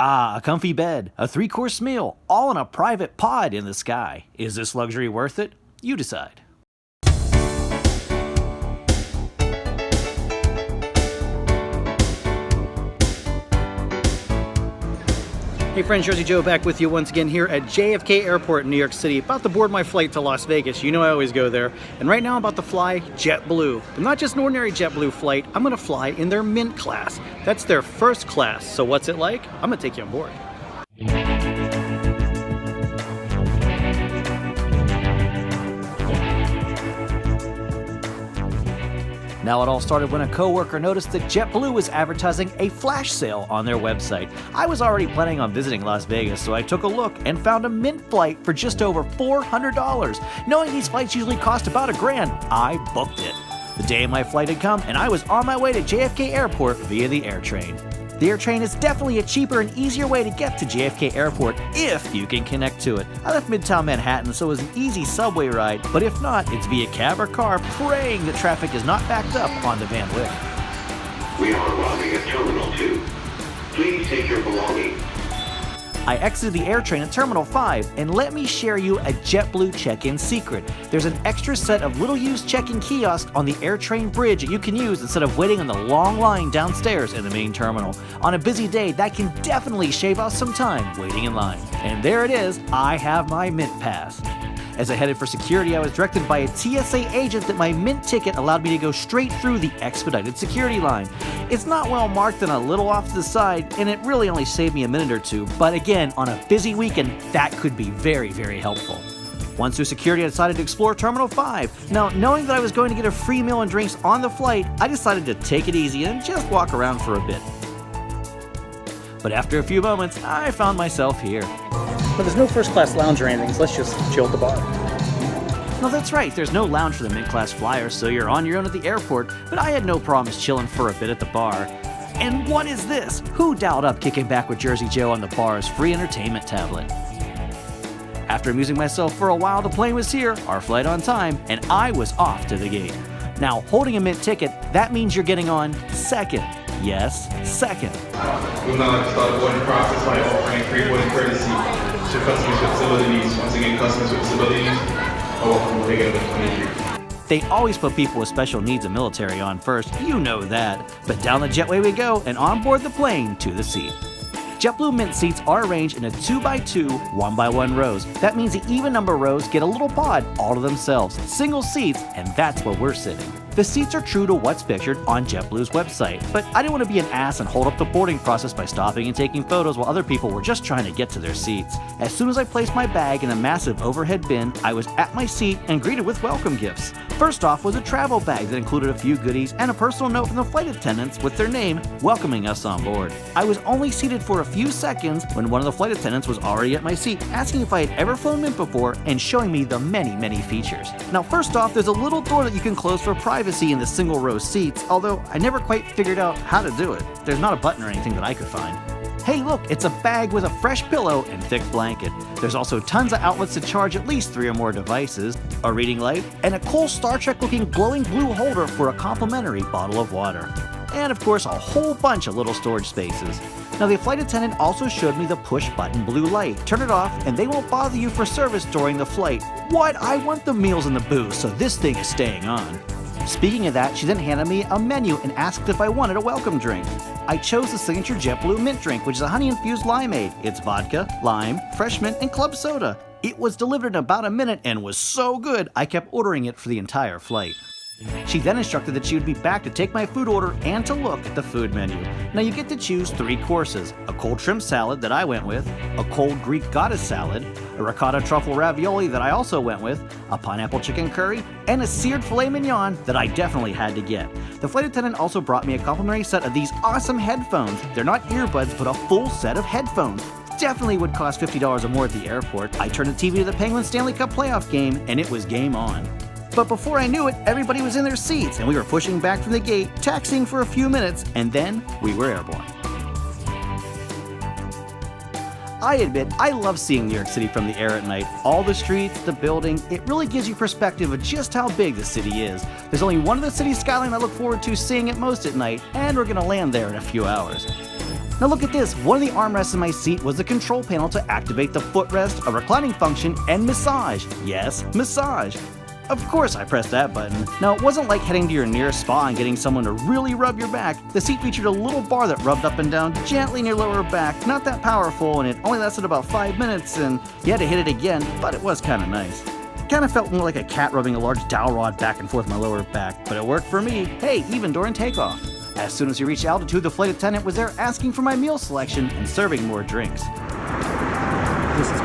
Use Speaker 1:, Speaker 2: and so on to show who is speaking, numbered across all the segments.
Speaker 1: Ah, a comfy bed, a 3-course meal, all in a private pod in the sky. Is this luxury worth it? You decide. Hey friends, Jersey Joe back with you once again here at JFK Airport in New York City, about to board my flight to Las Vegas. You know I always go there. And right now I'm about to fly Jetblue. But not just an ordinary Jetblue flight, I'm going to fly in their Mint Class. That's their first class. So what's it like? I'm going to take you on board. Now it all started when a coworker noticed that JetBlue was advertising a flash sale on their website. I was already planning on visiting Las Vegas, so I took a look and found a Mint flight for just over $400. Knowing these flights usually cost about $1,000, I booked it. The day my flight had come, and I was on my way to JFK Airport via the AirTrain. The AirTrain is definitely a cheaper and easier way to get to JFK Airport if you can connect to it. I left Midtown Manhattan, so it was an easy subway ride, but if not, it's via cab or car, praying that traffic is not backed up on the Van Wyck.
Speaker 2: We are arriving at Terminal 2. Please take your belongings.
Speaker 1: I exited the AirTrain at Terminal 5, and let me share you a JetBlue check-in secret. There's an extra set of little-used check-in kiosks on the AirTrain bridge that you can use instead of waiting on the long line downstairs in the main terminal. On a busy day, that can definitely shave off some time waiting in line. And there it is, I have my Mint Pass. As I headed for security, I was directed by a TSA agent that my Mint ticket allowed me to go straight through the expedited security line. It's not well marked and a little off to the side, and it really only saved me a minute or two, but again, on a busy weekend, that could be very, very helpful. Once through security, I decided to explore Terminal 5. Now, knowing that I was going to get a free meal and drinks on the flight, I decided to take it easy and just walk around for a bit. But after a few moments, I found myself here. But there's no first-class lounge or anything, so let's just chill at the bar. No, that's right, there's no lounge for the Mint Class flyers, so you're on your own at the airport, but I had no problems chilling for a bit at the bar. And what is this? Who dialed up kicking back with Jersey Joe on the bar's free entertainment tablet? After amusing myself for a while, the plane was here, our flight on time, and I was off to the gate. Now, holding a Mint ticket, that means you're getting on second. Yes, second.
Speaker 3: We would now like to start the boarding process by offering free boarding courtesy to customers with disabilities. Once again, customers with disabilities are welcome to take it over 23.
Speaker 1: They always put people with special needs and military on first, you know that. But down the jetway we go and on board the plane to the seat. JetBlue Mint seats are arranged in a 2x2, 1x1 rows. That means the even number rows get a little pod all to themselves, single seats, and that's where we're sitting. The seats are true to what's pictured on JetBlue's website, but I didn't want to be an ass and hold up the boarding process by stopping and taking photos while other people were just trying to get to their seats. As soon as I placed my bag in a massive overhead bin, I was at my seat and greeted with welcome gifts. First off was a travel bag that included a few goodies and a personal note from the flight attendants with their name welcoming us on board. I was only seated for a few seconds when one of the flight attendants was already at my seat, asking if I had ever flown Mint before and showing me the many, many features. Now first off, there's a little door that you can close for privacy in the single row seats, although I never quite figured out how to do it. There's not a button or anything that I could find. Hey look, it's a bag with a fresh pillow and thick blanket. There's also tons of outlets to charge at least 3 or more devices, a reading light, and a cool Star Trek looking glowing blue holder for a complimentary bottle of water. And of course a whole bunch of little storage spaces. Now the flight attendant also showed me the push button blue light. Turn it off and they won't bother you for service during the flight. What? I want the meals and the booze, so this thing is staying on. Speaking of that, she then handed me a menu and asked if I wanted a welcome drink. I chose the signature JetBlue Mint drink, which is a honey-infused limeade. It's vodka, lime, fresh mint, and club soda. It was delivered in about a minute and was so good, I kept ordering it for the entire flight. She then instructed that she would be back to take my food order and to look at the food menu. Now you get to choose 3 courses, a cold shrimp salad that I went with, a cold Greek goddess salad, a ricotta truffle ravioli that I also went with, a pineapple chicken curry, and a seared filet mignon that I definitely had to get. The flight attendant also brought me a complimentary set of these awesome headphones. They're not earbuds, but a full set of headphones. Definitely would cost $50 or more at the airport. I turned the TV to the Penguins Stanley Cup playoff game, and it was game on. But before I knew it, everybody was in their seats, and we were pushing back from the gate, taxiing for a few minutes, and then we were airborne. I admit, I love seeing New York City from the air at night. All the streets, the building, it really gives you perspective of just how big the city is. There's only one of the city's skyline I look forward to seeing at most at night, and we're gonna land there in a few hours. Now look at this, one of the armrests in my seat was the control panel to activate the footrest, a reclining function, and massage. Yes, massage. Of course I pressed that button. Now it wasn't like heading to your nearest spa and getting someone to really rub your back. The seat featured a little bar that rubbed up and down gently near lower back, not that powerful, and it only lasted about 5 minutes, and you had to hit it again, but it was kinda nice. Kinda felt more like a cat rubbing a large dowel rod back and forth my lower back, but it worked for me, hey, even during takeoff. As soon as we reached altitude, the flight attendant was there asking for my meal selection and serving more drinks. This is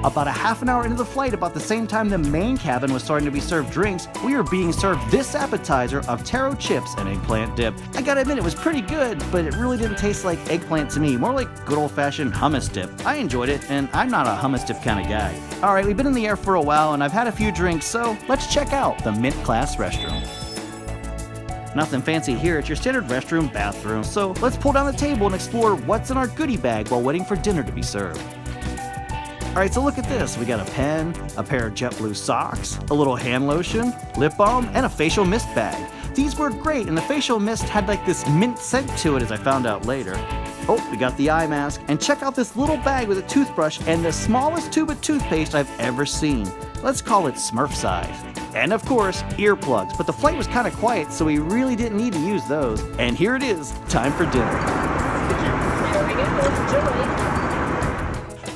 Speaker 1: about a half an hour into the flight, about the same time the main cabin was starting to be served drinks, we were being served this appetizer of taro chips and eggplant dip. I gotta admit, it was pretty good, but it really didn't taste like eggplant to me, more like good old-fashioned hummus dip. I enjoyed it, and I'm not a hummus dip kind of guy. Alright, we've been in the air for a while, and I've had a few drinks, so let's check out the Mint Class restroom. Nothing fancy here, it's your standard restroom bathroom, so let's pull down the table and explore what's in our goodie bag while waiting for dinner to be served. Alright, so look at this. We got a pen, a pair of Jetblue socks, a little hand lotion, lip balm, and a facial mist bag. These were great, and the facial mist had like this mint scent to it, as I found out later. Oh, we got the eye mask, and check out this little bag with a toothbrush and the smallest tube of toothpaste I've ever seen. Let's call it Smurf size. And of course, earplugs, but the flight was kind of quiet, so we really didn't need to use those. And here it is, time for dinner.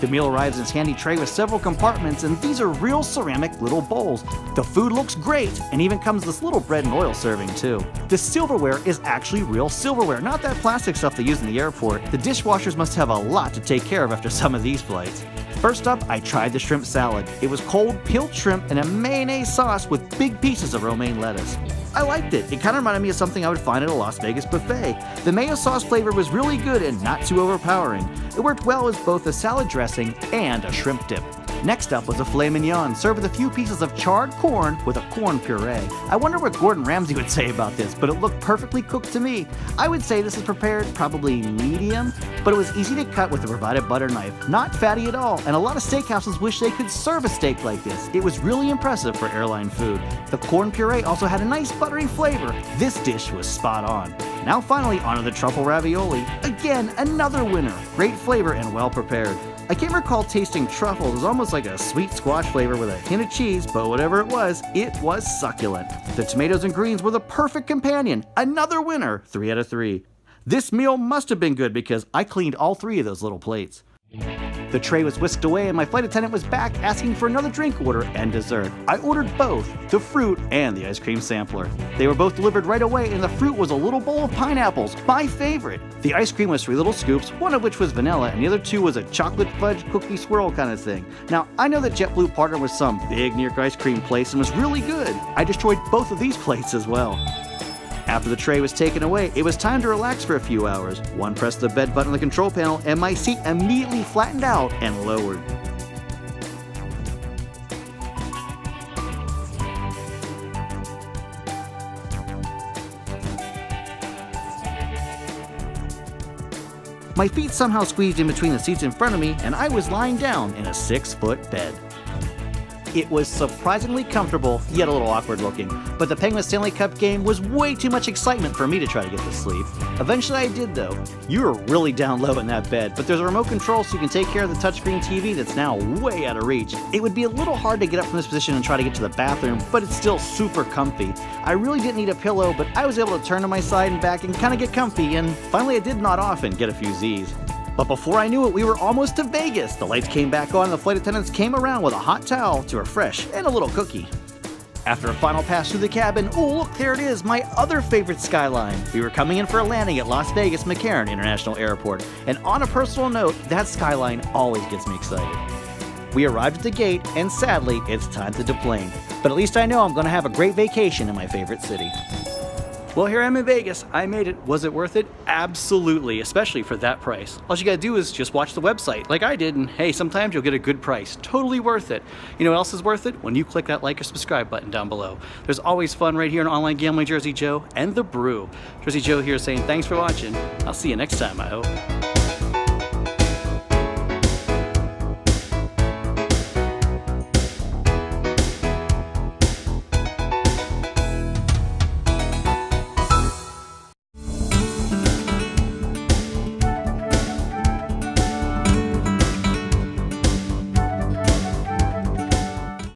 Speaker 1: The meal arrives in its handy tray with several compartments, and these are real ceramic little bowls. The food looks great, and even comes this little bread and oil serving too. The silverware is actually real silverware, not that plastic stuff they use in the airport. The dishwashers must have a lot to take care of after some of these flights. First up, I tried the shrimp salad. It was cold peeled shrimp and a mayonnaise sauce with big pieces of romaine lettuce. I liked it. It kind of reminded me of something I would find at a Las Vegas buffet. The mayo sauce flavor was really good and not too overpowering. It worked well as both a salad dressing and a shrimp dip. Next up was a filet mignon, served with a few pieces of charred corn with a corn puree. I wonder what Gordon Ramsay would say about this, but it looked perfectly cooked to me. I would say this is prepared probably medium, but it was easy to cut with the provided butter knife. Not fatty at all, and a lot of steakhouses wish they could serve a steak like this. It was really impressive for airline food. The corn puree also had a nice buttery flavor. This dish was spot on. Now finally, onto the truffle ravioli. Again, another winner. Great flavor and well prepared. I can't recall tasting truffle. It was almost like a sweet squash flavor with a hint of cheese, but whatever it was succulent. The tomatoes and greens were the perfect companion. Another winner, 3 out of 3. This meal must have been good because I cleaned all 3 of those little plates. The tray was whisked away and my flight attendant was back asking for another drink order and dessert. I ordered both, the fruit and the ice cream sampler. They were both delivered right away, and the fruit was a little bowl of pineapples, my favorite. The ice cream was 3 little scoops, one of which was vanilla and the other 2 was a chocolate fudge cookie swirl kind of thing. Now, I know that JetBlue partnered with some big New York ice cream place and was really good. I destroyed both of these plates as well. After the tray was taken away, it was time to relax for a few hours. One pressed the bed button on the control panel, and my seat immediately flattened out and lowered. My feet somehow squeezed in between the seats in front of me, and I was lying down in a 6-foot bed. It was surprisingly comfortable, yet a little awkward looking, but the Penguin Stanley Cup game was way too much excitement for me to try to get to sleep. Eventually I did though. You were really down low in that bed, but there's a remote control so you can take care of the touchscreen TV that's now way out of reach. It would be a little hard to get up from this position and try to get to the bathroom, but it's still super comfy. I really didn't need a pillow, but I was able to turn to my side and back and kind of get comfy, and finally I did nod off and get a few Z's. But before I knew it, we were almost to Vegas. The lights came back on and the flight attendants came around with a hot towel to refresh and a little cookie. After a final pass through the cabin, oh look, there it is, my other favorite skyline. We were coming in for a landing at Las Vegas McCarran International Airport, and on a personal note, that skyline always gets me excited. We arrived at the gate, and sadly, it's time to deplane. But at least I know I'm going to have a great vacation in my favorite city. Well, here I am in Vegas. I made it. Was it worth it? Absolutely, especially for that price. All you gotta do is just watch the website like I did, and hey, sometimes you'll get a good price. Totally worth it. You know what else is worth it? When you click that like or subscribe button down below. There's always fun right here in Online Gambling Jersey Joe and The Brew. Jersey Joe here saying thanks for watching. I'll see you next time, I hope.